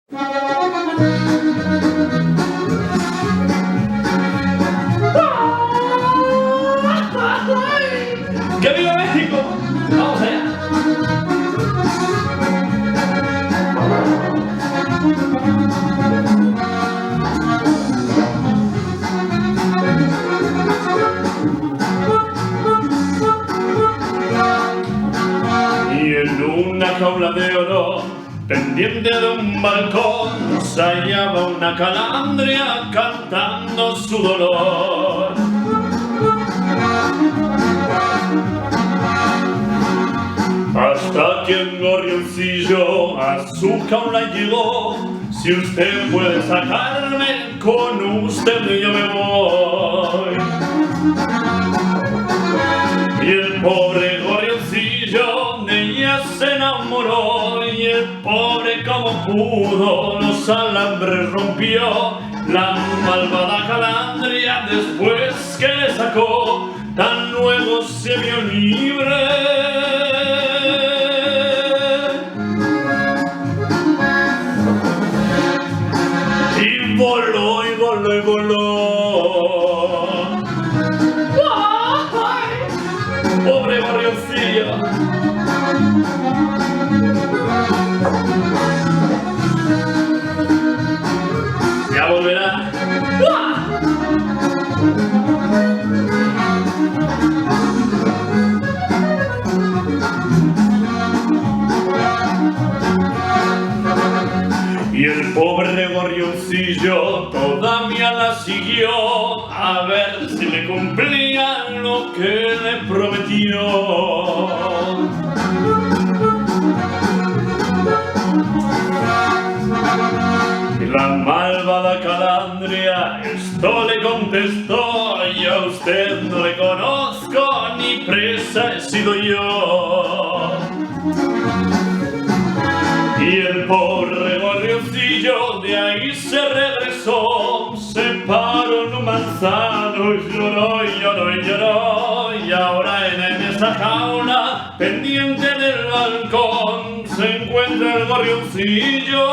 ¡Que viva México! ¡Vamos allá! Y en una jaula de oro, pendiente de un balcón, se hallaba una calandria cantando su dolor. Hasta que el gorrioncillo a su jaula llegó. Si usted puede sacarme, con usted yo me voy. Y el pobre gorrioncillo de ella se enamoró. Y el pobre como pudo los alambres rompió. La malvada calandria después que le sacó, tan luego se vio libre. Y voló y voló y voló. ¡Ay! Pobre gorrioncillo. Ya volverá. Y el pobre gorrioncillo todavía la siguió, a ver si le cumplía lo que le prometió. Y la malvada calandria esto le contestó: yo a usted no le conozco, ni presa he sido yo. Y el pobre gorrioncillo de ahí se regresó, se paró en un manzano y lloró y lloró y lloró. Y ahora en esa jaula, pendiente del balcón, se encuentra el gorrioncillo.